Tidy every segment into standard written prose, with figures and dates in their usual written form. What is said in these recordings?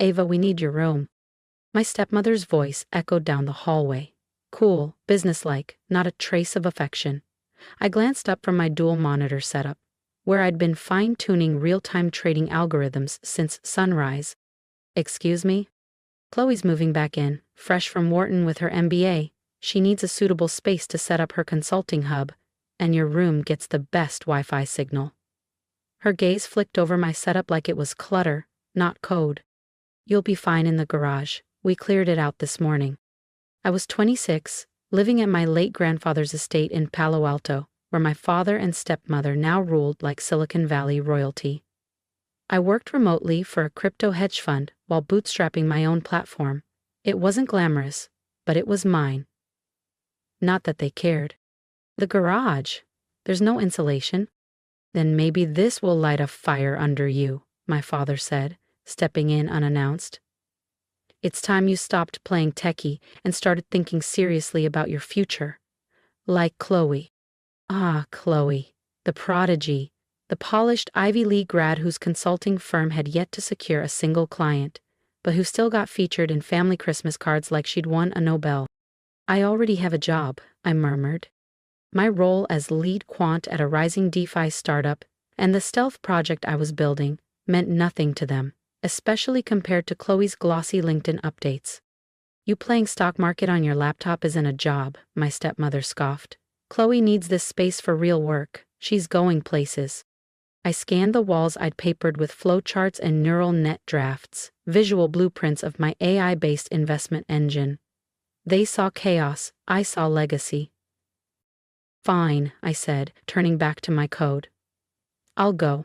Ava, we need your room. My stepmother's voice echoed down the hallway. Cool, businesslike, not a trace of affection. I glanced up from my dual monitor setup, where I'd been fine-tuning real-time trading algorithms since sunrise. Excuse me? Chloe's moving back in, fresh from Wharton with her MBA. She needs a suitable space to set up her consulting hub, and your room gets the best Wi-Fi signal. Her gaze flicked over my setup like it was clutter, not code. You'll be fine in the garage. We cleared it out this morning. I was 26, living at my late grandfather's estate in Palo Alto, where my father and stepmother now ruled like Silicon Valley royalty. I worked remotely for a crypto hedge fund while bootstrapping my own platform. It wasn't glamorous, but it was mine. Not that they cared. The garage. There's no insulation. Then maybe this will light a fire under you, my father said, stepping in unannounced. It's time you stopped playing techie and started thinking seriously about your future. Like Chloe. Ah, Chloe, the prodigy, the polished Ivy League grad whose consulting firm had yet to secure a single client, but who still got featured in family Christmas cards like she'd won a Nobel. I already have a job, I murmured. My role as lead quant at a rising DeFi startup and the stealth project I was building meant nothing to them, especially compared to Chloe's glossy LinkedIn updates. You playing stock market on your laptop isn't a job, my stepmother scoffed. Chloe needs this space for real work. She's going places. I scanned the walls I'd papered with flowcharts and neural net drafts, visual blueprints of my AI-based investment engine. They saw chaos, I saw legacy. Fine, I said, turning back to my code. I'll go.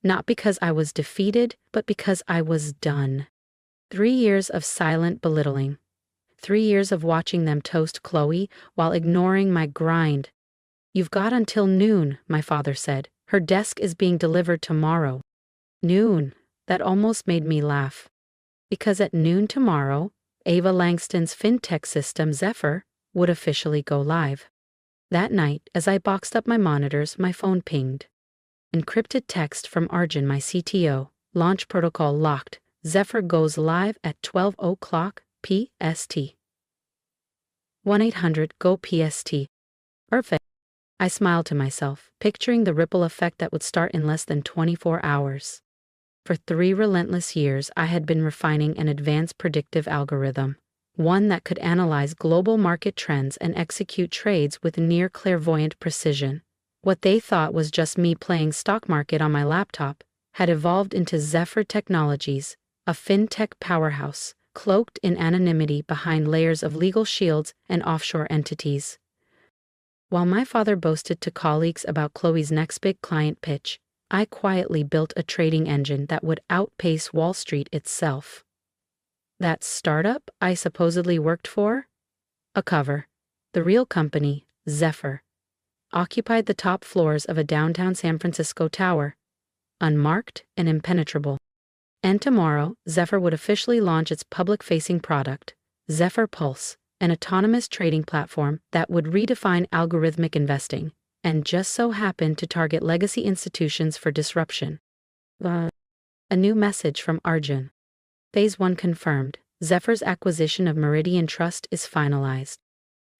Not because I was defeated, but because I was done. 3 years of silent belittling. 3 years of watching them toast Chloe while ignoring my grind. You've got until noon, my father said. Her desk is being delivered tomorrow. Noon. That almost made me laugh. Because at noon tomorrow, Ava Langston's fintech system Zephyr would officially go live. That night, as I boxed up my monitors, my phone pinged. Encrypted text from Arjun, my CTO. Launch protocol locked. Zephyr goes live at 12 o'clock PST. 1-800-GO-PST. Perfect. I smiled to myself, picturing the ripple effect that would start in less than 24 hours. For 3 relentless years, I had been refining an advanced predictive algorithm. One that could analyze global market trends and execute trades with near clairvoyant precision. What they thought was just me playing stock market on my laptop had evolved into Zephyr Technologies, a fintech powerhouse, cloaked in anonymity behind layers of legal shields and offshore entities. While my father boasted to colleagues about Chloe's next big client pitch, I quietly built a trading engine that would outpace Wall Street itself. That startup I supposedly worked for? A cover. The real company, Zephyr, occupied the top floors of a downtown San Francisco tower, unmarked and impenetrable. And tomorrow, Zephyr would officially launch its public-facing product, Zephyr Pulse, an autonomous trading platform that would redefine algorithmic investing, and just so happened to target legacy institutions for disruption. A new message from Arjun. Phase 1 confirmed. Zephyr's acquisition of Meridian Trust is finalized.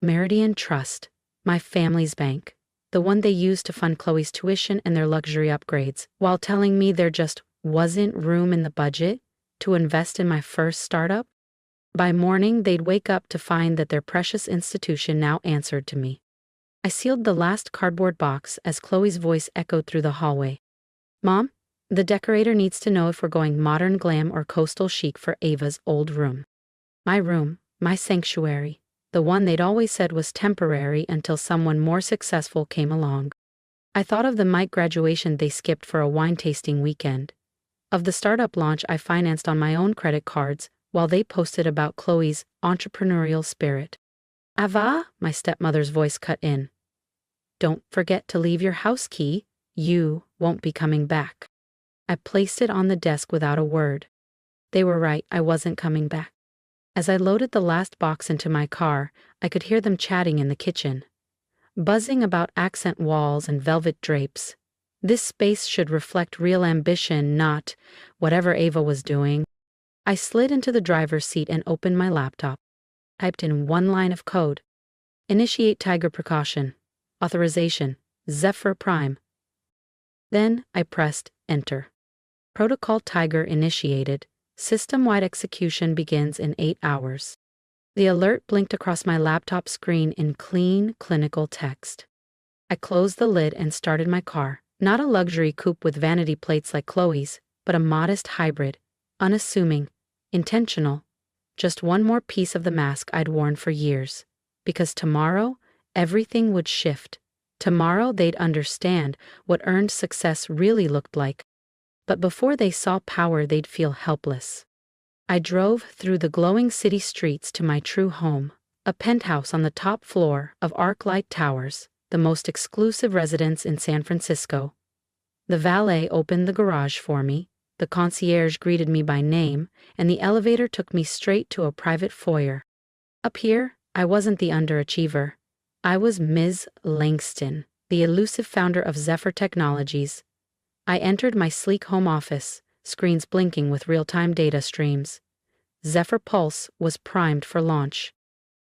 Meridian Trust, my family's bank, the one they used to fund Chloe's tuition and their luxury upgrades, while telling me there just wasn't room in the budget to invest in my first startup? By morning, they'd wake up to find that their precious institution now answered to me. I sealed the last cardboard box as Chloe's voice echoed through the hallway. Mom, the decorator needs to know if we're going modern glam or coastal chic for Ava's old room. My room, my sanctuary, the one they'd always said was temporary until someone more successful came along. I thought of the Mike graduation they skipped for a wine tasting weekend, of the startup launch I financed on my own credit cards while they posted about Chloe's entrepreneurial spirit. Ava, my stepmother's voice cut in. Don't forget to leave your house key. You won't be coming back. I placed it on the desk without a word. They were right, I wasn't coming back. As I loaded the last box into my car, I could hear them chatting in the kitchen, buzzing about accent walls and velvet drapes. This space should reflect real ambition, not whatever Ava was doing. I slid into the driver's seat and opened my laptop. Typed in one line of code. Initiate Tiger precaution. Authorization. Zephyr Prime. Then I pressed Enter. Protocol Tiger initiated. System-wide execution begins in 8 hours. The alert blinked across my laptop screen in clean, clinical text. I closed the lid and started my car, not a luxury coupe with vanity plates like Chloe's, but a modest hybrid, unassuming, intentional, just one more piece of the mask I'd worn for years. Because tomorrow, everything would shift. Tomorrow they'd understand what earned success really looked like. But before they saw power, they'd feel helpless. I drove through the glowing city streets to my true home, a penthouse on the top floor of ArcLight Towers, the most exclusive residence in San Francisco. The valet opened the garage for me, the concierge greeted me by name, and the elevator took me straight to a private foyer. Up here, I wasn't the underachiever. I was Ms. Langston, the elusive founder of Zephyr Technologies. I entered my sleek home office, screens blinking with real-time data streams. Zephyr Pulse was primed for launch.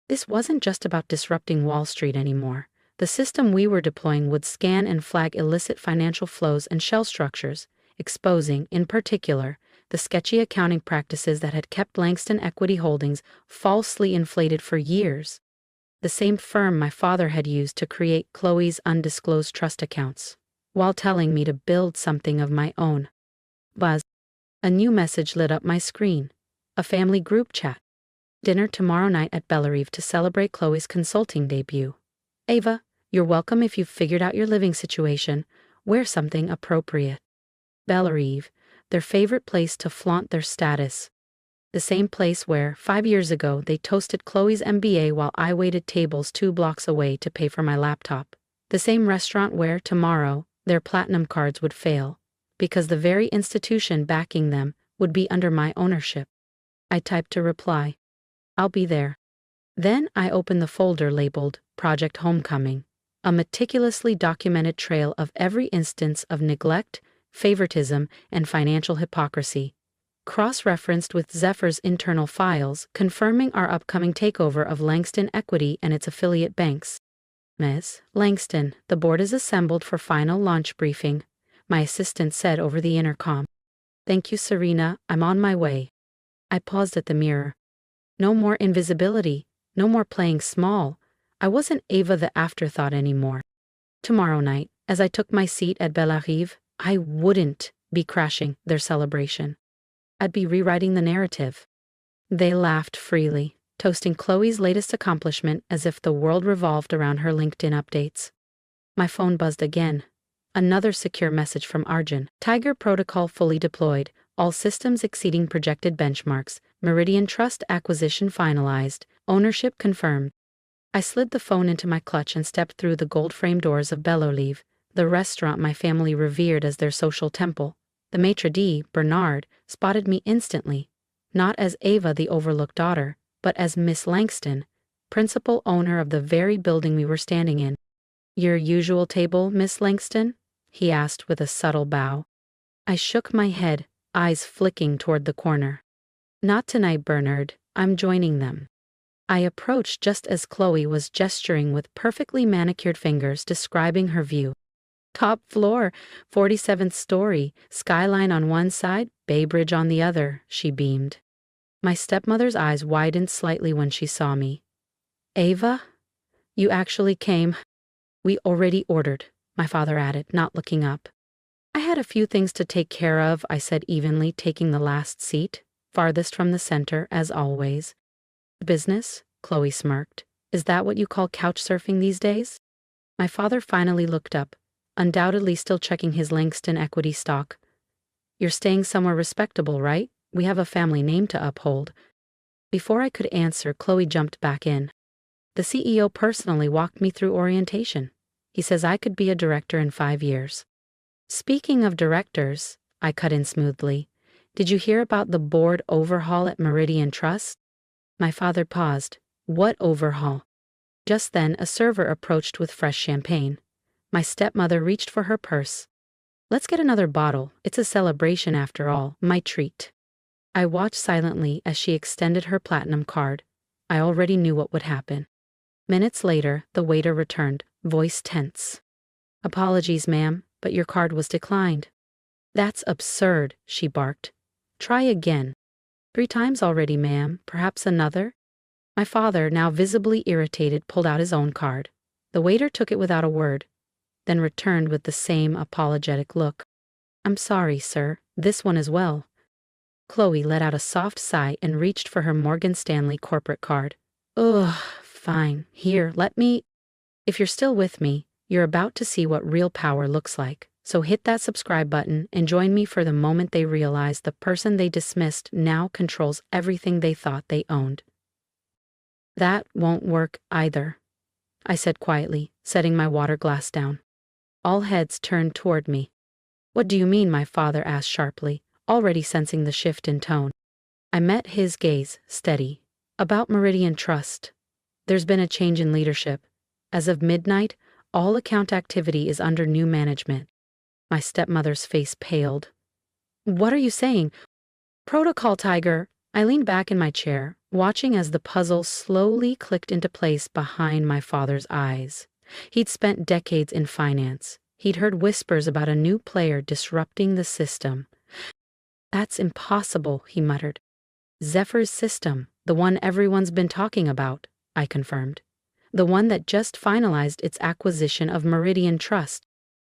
This wasn't just about disrupting Wall Street anymore. The system we were deploying would scan and flag illicit financial flows and shell structures, exposing, in particular, the sketchy accounting practices that had kept Langston Equity Holdings falsely inflated for years. The same firm my father had used to create Chloe's undisclosed trust accounts, while telling me to build something of my own. Buzz. A new message lit up my screen. A family group chat. Dinner tomorrow night at Bellerive to celebrate Chloe's consulting debut. Ava, you're welcome if you've figured out your living situation. Wear something appropriate. Bellerive, their favorite place to flaunt their status. The same place where, 5 years ago, they toasted Chloe's MBA while I waited tables 2 blocks away to pay for my laptop. The same restaurant where, tomorrow, their platinum cards would fail, because the very institution backing them would be under my ownership. I typed a reply. I'll be there. Then I opened the folder labeled Project Homecoming, a meticulously documented trail of every instance of neglect, favoritism, and financial hypocrisy, cross-referenced with Zephyr's internal files confirming our upcoming takeover of Langston Equity and its affiliate banks. Ms. Langston, the board is assembled for final launch briefing, my assistant said over the intercom. Thank you, Serena, I'm on my way. I paused at the mirror. No more invisibility, no more playing small. I wasn't Ava the afterthought anymore. Tomorrow night, as I took my seat at Bellerive, I wouldn't be crashing their celebration. I'd be rewriting the narrative. They laughed freely, toasting Chloe's latest accomplishment as if the world revolved around her LinkedIn updates. My phone buzzed again. Another secure message from Arjun. Tiger protocol fully deployed, all systems exceeding projected benchmarks, Meridian Trust acquisition finalized, ownership confirmed. I slid the phone into my clutch and stepped through the gold-framed doors of Bellerive, the restaurant my family revered as their social temple. The maitre d', Bernard, spotted me instantly, not as Ava the overlooked daughter, but as Miss Langston, principal owner of the very building we were standing in. Your usual table, Miss Langston? He asked with a subtle bow. I shook my head, eyes flicking toward the corner. Not tonight, Bernard, I'm joining them. I approached just as Chloe was gesturing with perfectly manicured fingers describing her view. Top floor, 47th story, skyline on one side, Bay Bridge on the other, she beamed. My stepmother's eyes widened slightly when she saw me. Ava? You actually came? We already ordered, my father added, not looking up. I had a few things to take care of, I said evenly, taking the last seat, farthest from the center, as always. Business? Chloe smirked. Is that what you call couch surfing these days? My father finally looked up, undoubtedly still checking his Langston Equity stock. You're staying somewhere respectable, right? We have a family name to uphold. Before I could answer, Chloe jumped back in. The CEO personally walked me through orientation. He says I could be a director in 5 years. Speaking of directors, I cut in smoothly, did you hear about the board overhaul at Meridian Trust? My father paused. What overhaul? Just then, a server approached with fresh champagne. My stepmother reached for her purse. Let's get another bottle. It's a celebration after all, my treat. I watched silently as she extended her platinum card. I already knew what would happen. Minutes later, the waiter returned, voice tense. "Apologies, ma'am, but your card was declined." "That's absurd," she barked. "Try again." "3 times already, ma'am. Perhaps another?" My father, now visibly irritated, pulled out his own card. The waiter took it without a word, then returned with the same apologetic look. "I'm sorry, sir. This one as well." Chloe let out a soft sigh and reached for her Morgan Stanley corporate card. "Ugh, fine. Here, let me—" If you're still with me, you're about to see what real power looks like. So hit that subscribe button and join me for the moment they realize the person they dismissed now controls everything they thought they owned. "That won't work either," I said quietly, setting my water glass down. All heads turned toward me. "What do you mean?" my father asked sharply, already sensing the shift in tone. I met his gaze, steady. "About Meridian Trust. There's been a change in leadership. As of midnight, all account activity is under new management." My stepmother's face paled. "What are you saying?" "Protocol, Tiger." I leaned back in my chair, watching as the puzzle slowly clicked into place behind my father's eyes. He'd spent decades in finance. He'd heard whispers about a new player disrupting the system. "That's impossible," he muttered. "Zephyr's system, the one everyone's been talking about," I confirmed. "The one that just finalized its acquisition of Meridian Trust."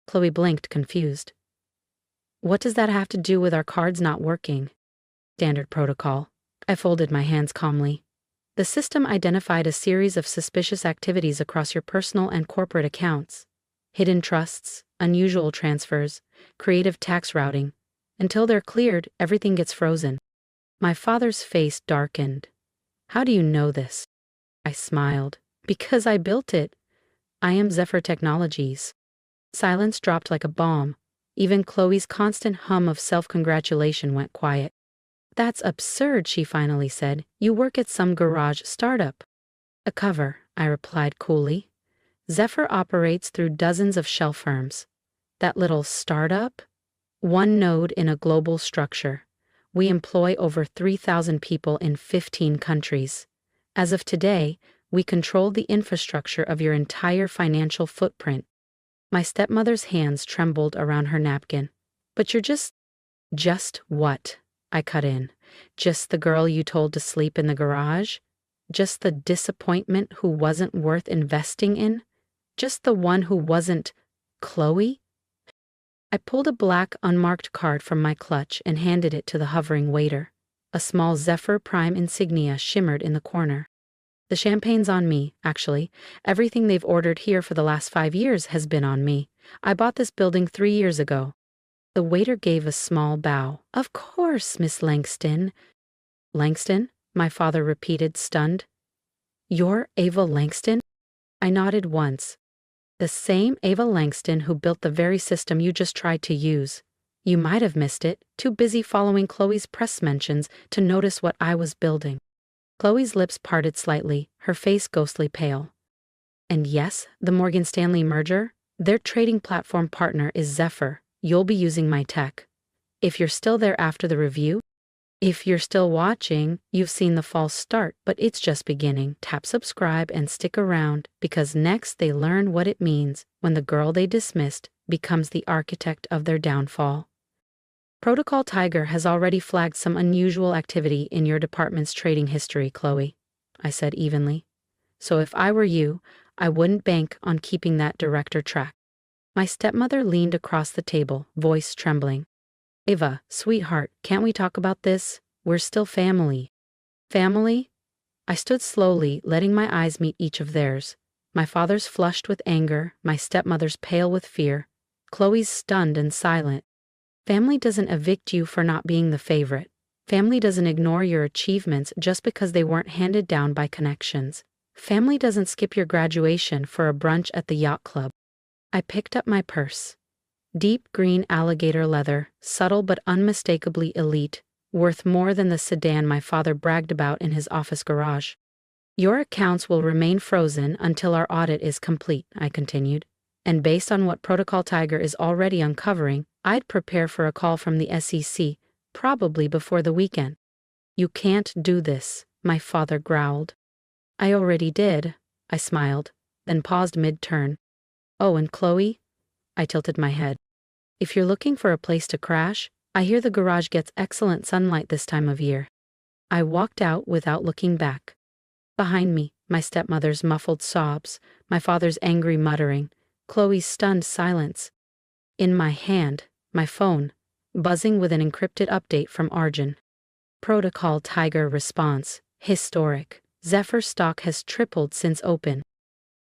Chloe blinked, confused. "What does that have to do with our cards not working?" "Standard protocol." I folded my hands calmly. "The system identified a series of suspicious activities across your personal and corporate accounts. Hidden trusts, unusual transfers, creative tax routing. Until they're cleared, everything gets frozen." My father's face darkened. "How do you know this?" I smiled. "Because I built it. I am Zephyr Technologies." Silence dropped like a bomb. Even Chloe's constant hum of self-congratulation went quiet. "That's absurd," she finally said. "You work at some garage startup." "A cover," I replied coolly. "Zephyr operates through dozens of shell firms. That little startup? One node in a global structure. We employ over 3,000 people in 15 countries. As of today, we control the infrastructure of your entire financial footprint." My stepmother's hands trembled around her napkin. "But you're just—" "Just what?" I cut in. "Just the girl you told to sleep in the garage? Just the disappointment who wasn't worth investing in? Just the one who wasn't Chloe?" I pulled a black, unmarked card from my clutch and handed it to the hovering waiter. A small Zephyr Prime insignia shimmered in the corner. "The champagne's on me, actually. Everything they've ordered here for the last 5 years has been on me. I bought this building 3 years ago." The waiter gave a small bow. "Of course, Miss Langston." "Langston?" my father repeated, stunned. "You're Ava Langston?" I nodded once. "The same Ava Langston who built the very system you just tried to use. You might have missed it, too busy following Chloe's press mentions to notice what I was building." Chloe's lips parted slightly, her face ghostly pale. "And yes, the Morgan Stanley merger? Their trading platform partner is Zephyr. You'll be using my tech. If you're still there after the review, if you're still watching, you've seen the false start, but it's just beginning. Tap subscribe and stick around, because next they learn what it means when the girl they dismissed becomes the architect of their downfall." "Protocol Tiger has already flagged some unusual activity in your department's trading history, Chloe," I said evenly. "So if I were you, I wouldn't bank on keeping that director track." My stepmother leaned across the table, voice trembling. "Ava, sweetheart, can't we talk about this? We're still family." "Family?" I stood slowly, letting my eyes meet each of theirs. My father's flushed with anger, my stepmother's pale with fear, Chloe's stunned and silent. Family doesn't evict you for not being the favorite. Family doesn't ignore your achievements just because they weren't handed down by connections. Family doesn't skip your graduation for a brunch at the yacht club. I picked up my purse. Deep green alligator leather, subtle but unmistakably elite, worth more than the sedan my father bragged about in his office garage. "Your accounts will remain frozen until our audit is complete," I continued. "And based on what Protocol Tiger is already uncovering, I'd prepare for a call from the SEC, probably before the weekend." You can't do this, my father growled. I already did, I smiled, then paused mid-turn. Oh, and Chloe? I tilted my head. If you're looking for a place to crash, I hear the garage gets excellent sunlight this time of year. I walked out without looking back. Behind me, my stepmother's muffled sobs, my father's angry muttering, Chloe's stunned silence. In my hand, my phone, buzzing with an encrypted update from Arjun. Protocol Tiger response, historic. Zephyr stock has tripled since open.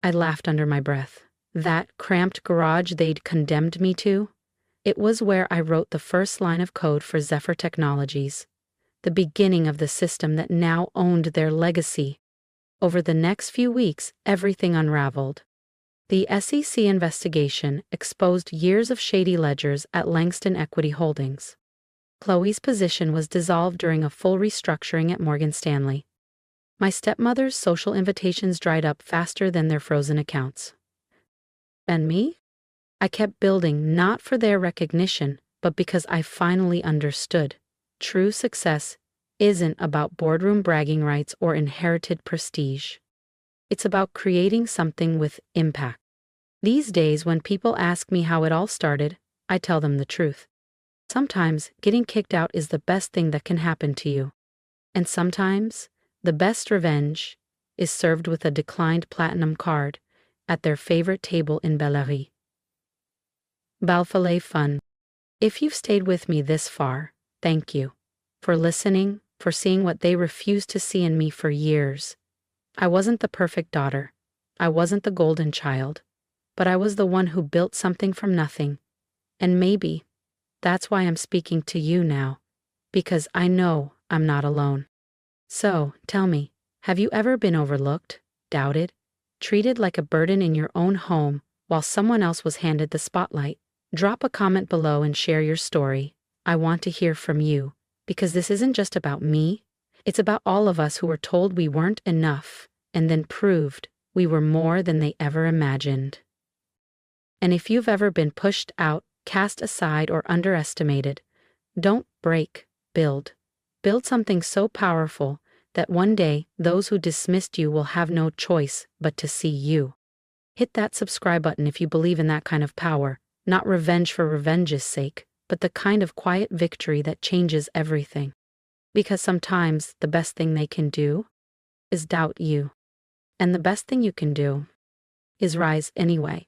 I laughed under my breath. That cramped garage they'd condemned me to? It was where I wrote the first line of code for Zephyr Technologies, the beginning of the system that now owned their legacy. Over the next few weeks, everything unraveled. The SEC investigation exposed years of shady ledgers at Langston Equity Holdings. Chloe's position was dissolved during a full restructuring at Morgan Stanley. My stepmother's social invitations dried up faster than their frozen accounts. And me? I kept building not for their recognition, but because I finally understood. True success isn't about boardroom bragging rights or inherited prestige. It's about creating something with impact. These days, when people ask me how it all started, I tell them the truth. Sometimes getting kicked out is the best thing that can happen to you. And sometimes, the best revenge is served with a declined platinum card at their favorite table in Bellary. Balfalay Fun. If you've stayed with me this far, thank you. For listening, for seeing what they refused to see in me for years. I wasn't the perfect daughter. I wasn't the golden child. But I was the one who built something from nothing. And maybe that's why I'm speaking to you now. Because I know I'm not alone. So, tell me, have you ever been overlooked, doubted, treated like a burden in your own home while someone else was handed the spotlight? Drop a comment below and share your story. I want to hear from you, because this isn't just about me. It's about all of us who were told we weren't enough and then proved we were more than they ever imagined. And if you've ever been pushed out, cast aside, or underestimated, don't break, build. Build something so powerful that one day those who dismissed you will have no choice but to see you. Hit that subscribe button if you believe in that kind of power, not revenge for revenge's sake, but the kind of quiet victory that changes everything. Because sometimes the best thing they can do is doubt you. And the best thing you can do is rise anyway.